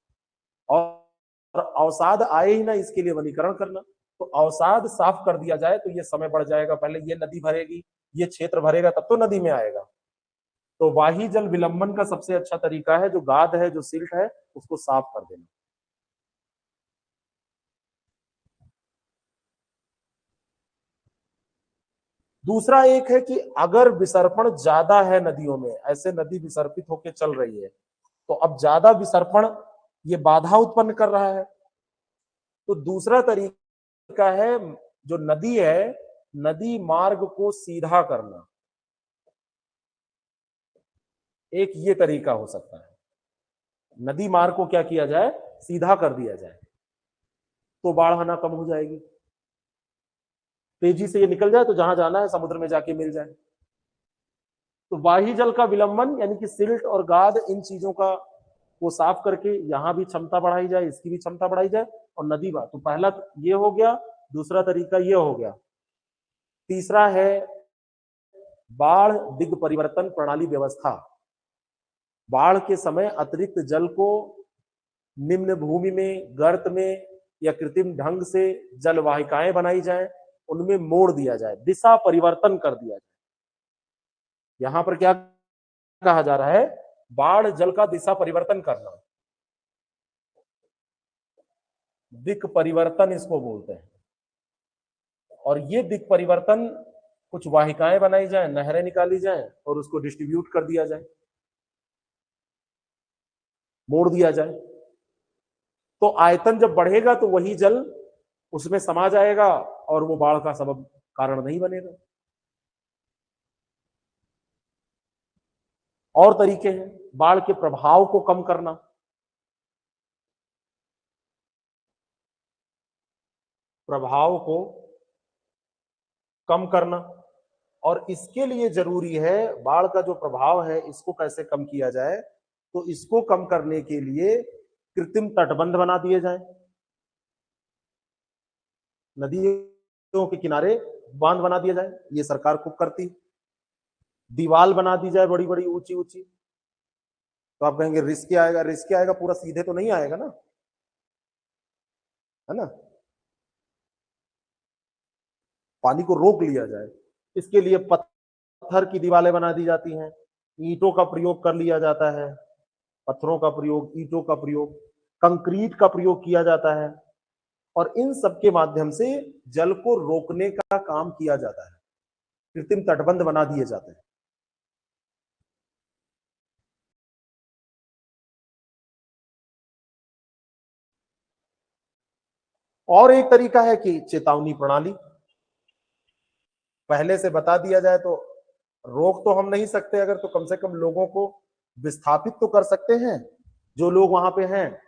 और अवसाद आए ही ना इसके लिए वनीकरण करना। तो अवसाद साफ कर दिया जाए तो ये समय बढ़ जाएगा, पहले ये नदी भरेगी, ये क्षेत्र भरेगा, तब तो नदी में आएगा। तो वाही जल विलंबन का सबसे अच्छा तरीका है, जो गाद है, जो सिल्ट है, उसको साफ कर देना। दूसरा एक है कि अगर विसर्पण ज्यादा है नदियों में, ऐसे नदी विसर्पित होकर चल रही है, तो अब ज्यादा विसर्पण ये बाधा उत्पन्न कर रहा है, तो दूसरा तरीका है, जो नदी है, नदी मार्ग को सीधा करना। एक ये तरीका हो सकता है, नदी मार्ग को क्या किया जाए, सीधा कर दिया जाए, तो बाढ़ आना कम हो जाएगी। तेजी से ये निकल जाए तो जहां जाना है समुद्र में जाके मिल जाए। तो वाही जल का विलंबन यानी कि सिल्ट और गाद, इन चीजों का वो साफ करके यहाँ भी क्षमता बढ़ाई जाए, इसकी भी क्षमता बढ़ाई जाए, और नदी बा, तो पहला ये हो गया, दूसरा तरीका ये हो गया। तीसरा है बाढ़ दिग परिवर्तन प्रणाली व्यवस्था। बाढ़ के समय अतिरिक्त जल को निम्न भूमि में, गर्त में या कृत्रिम ढंग से जल वाहिकाएं बनाई जाए, उनमें मोड़ दिया जाए, दिशा परिवर्तन कर दिया जाए। यहां पर क्या कहा जा रहा है, बाढ़ जल का दिशा परिवर्तन करना, दिक परिवर्तन इसको बोलते हैं। और ये दिक परिवर्तन, कुछ वाहिकाएं बनाई जाए, नहरें निकाली जाए और उसको डिस्ट्रीब्यूट कर दिया जाए, मोड़ दिया जाए। तो आयतन जब बढ़ेगा तो वही जल उसमें समा जाएगा और वो बाढ़ का सबब कारण नहीं बनेगा। और तरीके हैं बाढ़ के प्रभाव को कम करना, प्रभाव को कम करना। और इसके लिए जरूरी है बाढ़ का जो प्रभाव है इसको कैसे कम किया जाए, तो इसको कम करने के लिए कृत्रिम तटबंध बना दिए जाए, नदियों के किनारे बांध बना दिया जाए, ये सरकार खूब करती है। दीवार बना दी जाए बड़ी बड़ी ऊंची ऊंची। तो आप कहेंगे रिस्क आएगा, रिस्क आएगा, पूरा सीधे तो नहीं आएगा ना, है ना। पानी को रोक लिया जाए, इसके लिए पत्थर की दीवारें बना दी जाती हैं, ईंटों का प्रयोग कर लिया जाता है, पत्थरों का प्रयोग, ईंटों का प्रयोग, कंक्रीट का प्रयोग किया जाता है, और इन सब के माध्यम से जल को रोकने का काम किया जाता है, कृत्रिम तटबंध बना दिए जाते हैं। और एक तरीका है कि चेतावनी प्रणाली, पहले से बता दिया जाए, तो रोक तो हम नहीं सकते, अगर तो कम से कम लोगों को विस्थापित तो कर सकते हैं। जो लोग वहां पे हैं,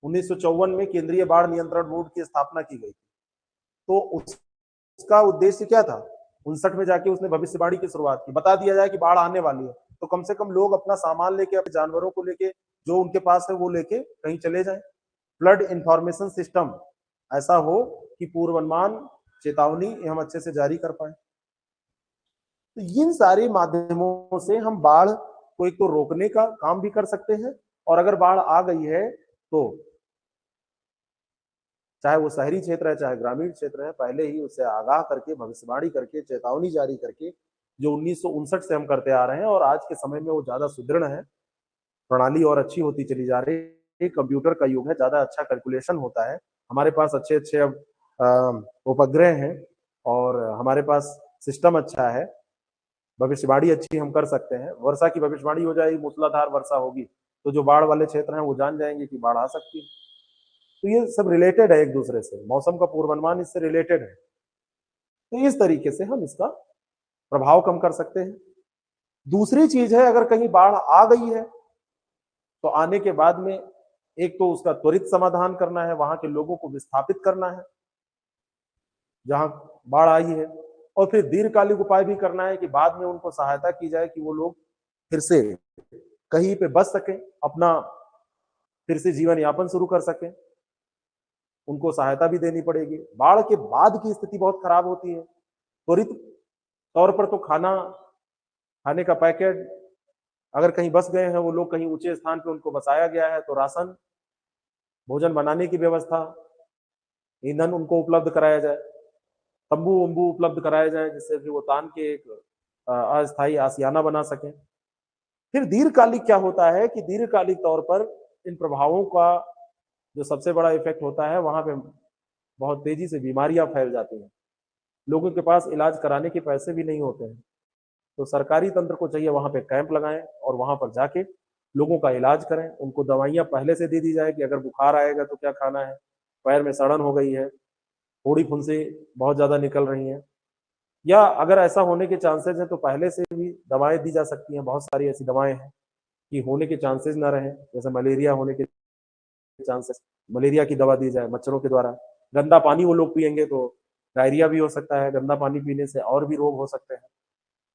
1954 में केंद्रीय बाढ़ नियंत्रण बोर्ड की स्थापना की गई, तो उसका उद्देश्य क्या था, 59 में जाके उसने भविष्यवाणी की शुरुआत की, बता दिया जाए कि बाढ़ आने वाली है, तो कम से कम लोग अपना सामान लेके, अपने जानवरों को लेके, जो उनके पास है वो लेके कहीं चले जाएं। फ्लड इंफॉर्मेशन सिस्टम ऐसा हो कि पूर्वानुमान, चेतावनी हम अच्छे से जारी कर पाए। तो इन सारे माध्यमों से हम बाढ़ को एक तो रोकने का काम भी कर सकते हैं, और अगर बाढ़ आ गई है तो चाहे वो शहरी क्षेत्र है चाहे ग्रामीण क्षेत्र है, पहले ही उससे आगाह करके, भविष्यवाणी करके, चेतावनी जारी करके, जो 1959 से हम करते आ रहे हैं, और आज के समय में वो ज्यादा सुदृढ़ है, प्रणाली और अच्छी होती चली जा रही है, कंप्यूटर का युग है, ज्यादा अच्छा कैलकुलेशन होता है, हमारे पास अच्छे अच्छे अब उपग्रह हैं, और हमारे पास सिस्टम अच्छा है, भविष्यवाणी अच्छी हम कर सकते हैं। वर्षा की भविष्यवाणी हो जाएगी, मूसलाधार वर्षा होगी, तो जो बाढ़ वाले क्षेत्र हैं वो जान जाएंगे कि बाढ़ आ सकती है। तो ये सब रिलेटेड है एक दूसरे से, मौसम का पूर्वानुमान इससे रिलेटेड है। तो इस तरीके से हम इसका प्रभाव कम कर सकते हैं। दूसरी चीज है, अगर कहीं बाढ़ आ गई है तो आने के बाद में एक तो उसका त्वरित समाधान करना है, वहां के लोगों को विस्थापित करना है जहां बाढ़ आई है, और फिर दीर्घकालिक उपाय भी करना है कि बाद में उनको सहायता की जाए कि वो लोग फिर से कहीं पे बच सकें, अपना फिर से जीवन यापन शुरू कर सकें, उनको सहायता भी देनी पड़ेगी। बाढ़ के बाद की स्थिति बहुत खराब होती है। त्वरित तौर पर तो खाना, खाने का पैकेट, अगर कहीं बस गए हैं वो लोग, कहीं ऊंचे स्थान पे उनको बसाया गया है, तो राशन, भोजन बनाने की व्यवस्था, ईंधन उनको उपलब्ध कराया जाए, तंबू वंबू उपलब्ध कराए जाए, जिससे कि वो तान के एक अस्थायी आसियाना बना सके। फिर दीर्घकालिक क्या होता है कि दीर्घकालिक तौर पर इन प्रभावों का जो सबसे बड़ा इफेक्ट होता है, वहां पे बहुत तेजी से बीमारियां फैल जाती हैं, लोगों के पास इलाज कराने के पैसे भी नहीं होते हैं, तो सरकारी तंत्र को चाहिए वहां पे कैंप लगाएं और वहां पर जाके लोगों का इलाज करें, उनको दवाइयां पहले से दे दी जाए कि अगर बुखार आएगा तो क्या खाना है, पैर में सड़न हो गई है, थोड़ी फुंसी बहुत ज्यादा निकल रही है, या अगर ऐसा होने के चांसेस है तो पहले से भी दवाएं दी जा सकती हैं। बहुत सारी ऐसी दवाएं हैं कि होने के चांसेस ना रहे, जैसे मलेरिया होने के चांसेस, मलेरिया की दवा दी जाए मच्छरों के द्वारा। गंदा पानी वो लोग पियेंगे तो डायरिया भी हो सकता है, गंदा पानी पीने से और भी रोग हो सकते हैं।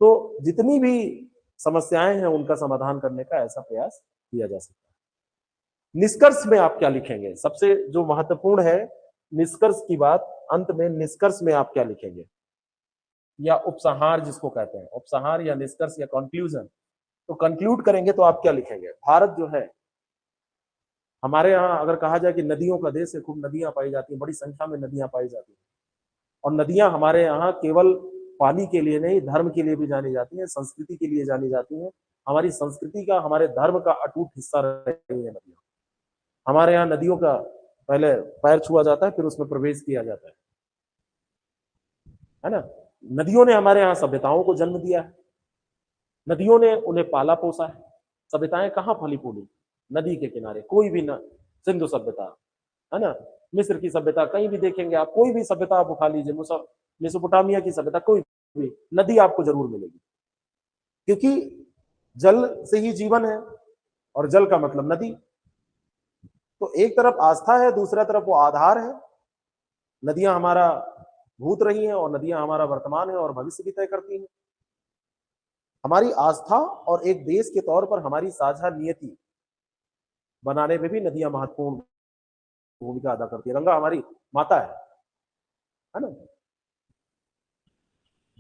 तो जितनी भी समस्याएं हैं उनका समाधान करने का ऐसा प्रयास किया जा सकता है। निष्कर्ष में आप क्या लिखेंगे, सबसे जो महत्वपूर्ण है निष्कर्ष की बात, अंत में निष्कर्ष में आप क्या लिखेंगे, या उपसंहार जिसको कहते हैं, उपसंहार या निष्कर्ष या कंक्लूजन, तो कंक्लूड करेंगे तो आप क्या लिखेंगे। भारत जो है, हमारे यहाँ अगर कहा जाए कि नदियों का देश है, खूब नदियां पाई जाती हैं, बड़ी संख्या में नदियां पाई जाती हैं, और नदियां हमारे यहाँ केवल पानी के लिए नहीं, धर्म के लिए भी जानी जाती है, संस्कृति के लिए जानी जाती है, हमारी संस्कृति का, हमारे धर्म का अटूट हिस्सा रही है नदियां। हमारे यहाँ नदियों का पहले पैर छुआ जाता है, फिर उसमें प्रवेश किया जाता है ना। नदियों ने हमारे यहाँ सभ्यताओं को जन्म दिया है, नदियों ने उन्हें पाला पोसा है। सभ्यताएं कहाँ फली फूली, नदी के किनारे, कोई भी न, सिंधु सभ्यता, है ना, मिस्र की सभ्यता, कहीं भी देखेंगे आप, कोई भी सभ्यता आप उठा लीजिए, मेसोपोटामिया की सभ्यता, कोई भी नदी आपको जरूर मिलेगी, क्योंकि जल से ही जीवन है, और जल का मतलब नदी। तो एक तरफ आस्था है, दूसरा तरफ वो आधार है। नदियां हमारा भूत रही हैं, और नदियां हमारा वर्तमान है और भविष्य भी तय करती हैं। हमारी आस्था और एक देश के तौर पर हमारी साझा नियति बनाने में भी नदियां महत्वपूर्ण भूमिका अदा करती है। गंगा हमारी माता है ना।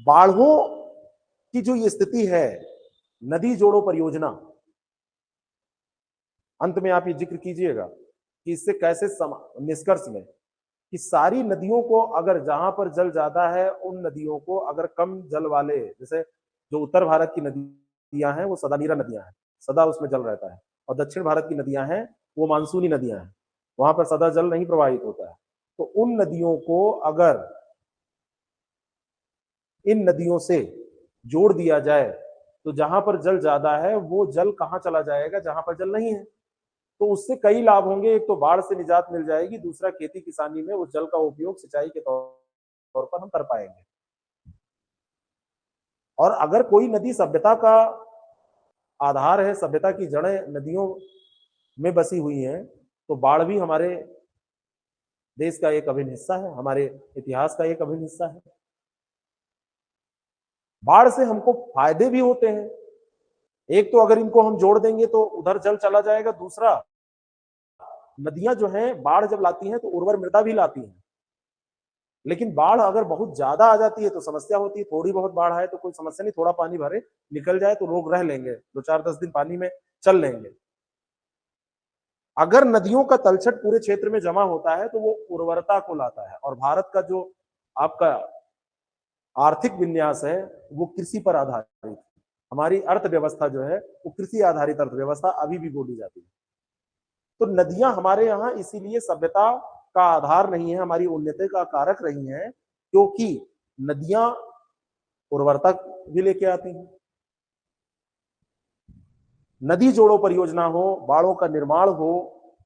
बाढ़ों की जो ये स्थिति है, नदी जोड़ो परियोजना, अंत में आप ये जिक्र कीजिएगा कि इससे कैसे निष्कर्ष में कि सारी नदियों को, अगर जहां पर जल ज्यादा है उन नदियों को अगर कम जल वाले, जैसे जो उत्तर भारत की नदियां हैं वो सदा नीरा नदियां हैं, सदा उसमें जल रहता है, और दक्षिण भारत की नदियां हैं वो मानसूनी नदियां हैं, वहां पर सदा जल नहीं प्रवाहित होता है। तो उन नदियों को अगर इन नदियों से जोड़ दिया जाए तो जहां पर जल ज्यादा है वो जल कहां चला जाएगा, जहां पर जल नहीं है। तो उससे कई लाभ होंगे। एक तो बाढ़ से निजात मिल जाएगी, दूसरा खेती किसानी में उस जल का उपयोग सिंचाई के तौर पर हम कर पाएंगे। और अगर कोई नदी सभ्यता का आधार है, सभ्यता की जड़ें नदियों में बसी हुई हैं, तो बाढ़ भी हमारे देश का एक अभिन्न हिस्सा है, हमारे इतिहास का एक अभिन्न हिस्सा है। बाढ़ से हमको फायदे भी होते हैं। एक तो अगर इनको हम जोड़ देंगे तो उधर जल चला जाएगा, दूसरा नदियां जो हैं बाढ़ जब लाती हैं तो उर्वर मृदा भी लाती हैं। लेकिन बाढ़ अगर बहुत ज्यादा आ जाती है तो समस्या होती है। थोड़ी बहुत बाढ़ आए तो कोई समस्या नहीं, थोड़ा पानी भरे निकल जाए तो लोग रह लेंगे, 2-4-10 दिन पानी में चल लेंगे। अगर नदियों का तलछट पूरे क्षेत्र में जमा होता है तो वो उर्वरता को लाता है। और भारत का जो आपका आर्थिक विन्यास है वो कृषि पर आधारित है। हमारी अर्थव्यवस्था जो है वो कृषि आधारित अर्थव्यवस्था अभी भी बोली जाती है। तो नदियां हमारे यहाँ इसीलिए सभ्यता का आधार नहीं है, हमारी उन्नति का कारक रही है, क्योंकि नदियां उर्वरता भी लेके आती हैं। नदी जोड़ो परियोजना हो, बाढ़ों का निर्माण हो,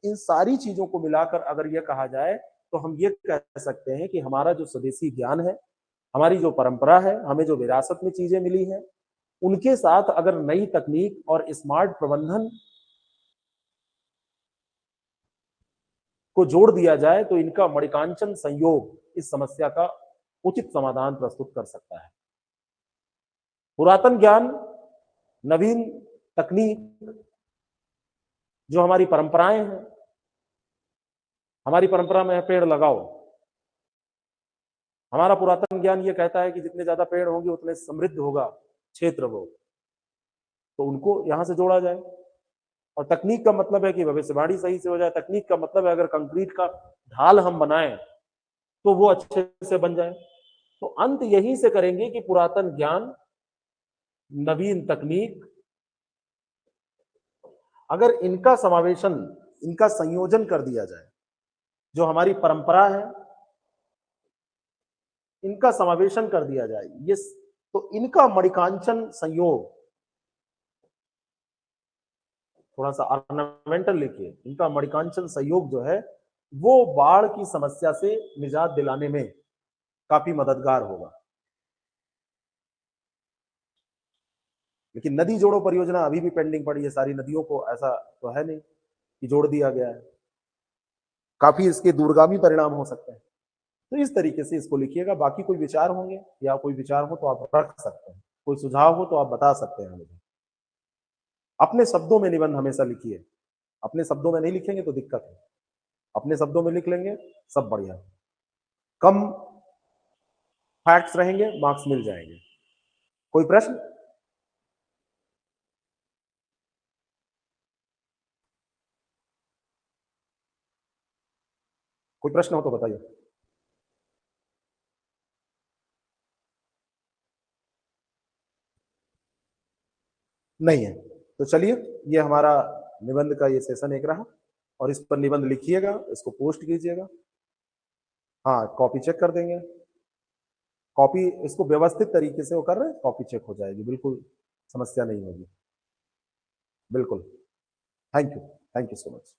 इन सारी चीजों को मिलाकर अगर यह कहा जाए तो हम ये कह सकते हैं कि हमारा जो स्वदेशी ज्ञान है, हमारी जो परंपरा है, हमें जो विरासत में चीजें मिली हैं, उनके साथ अगर नई तकनीक और स्मार्ट प्रबंधन को जोड़ दिया जाए तो इनका मणिकांचन संयोग इस समस्या का उचित समाधान प्रस्तुत कर सकता है। पुरातन ज्ञान, नवीन तकनीक, जो हमारी परंपराएं हैं, हमारी परंपरा में है पेड़ लगाओ। हमारा पुरातन ज्ञान ये कहता है कि जितने ज्यादा पेड़ होंगे उतने समृद्ध होगा क्षेत्र वो, तो उनको यहां से जोड़ा जाए। और तकनीक का मतलब है कि भविष्यवाणी सही से हो जाए। तकनीक का मतलब है अगर कंक्रीट का ढाल हम बनाएं तो वो अच्छे से बन जाए। तो अंत यहीं से करेंगे कि पुरातन ज्ञान, नवीन तकनीक, अगर इनका समावेशन, इनका संयोजन कर दिया जाए, जो हमारी परंपरा है इनका समावेशन कर दिया जाए, ये तो इनका मणिकांचन संयोग, थोड़ा सा ऑर्नामेंटल लिखिए, इनका मणिकांचन संयोग जो है वो बाढ़ की समस्या से निजात दिलाने में काफी मददगार होगा। लेकिन नदी जोड़ो परियोजना अभी भी पेंडिंग पड़ी है। सारी नदियों को ऐसा तो है नहीं कि जोड़ दिया गया है, काफी इसके दूरगामी परिणाम हो सकते हैं। तो इस तरीके से इसको लिखिएगा। बाकी कोई विचार होंगे या कोई विचार हो तो आप रख सकते हैं, कोई सुझाव हो तो आप बता सकते हैं मुझे। अपने शब्दों में निबंध हमेशा लिखिए। अपने शब्दों में नहीं लिखेंगे तो दिक्कत है, अपने शब्दों में लिख लेंगे सब बढ़िया। कम फैक्ट्स रहेंगे, मार्क्स मिल जाएंगे। कोई प्रश्न? कोई प्रश्न हो तो बताइए। नहीं है तो चलिए, ये हमारा निबंध का ये सेशन एक रहा, और इस पर निबंध लिखिएगा, इसको पोस्ट कीजिएगा। हाँ, कॉपी चेक कर देंगे। कॉपी इसको व्यवस्थित तरीके से वो कर रहे हैं, कॉपी चेक हो जाएगी, बिल्कुल समस्या नहीं होगी। बिल्कुल। Thank you, thank you so much.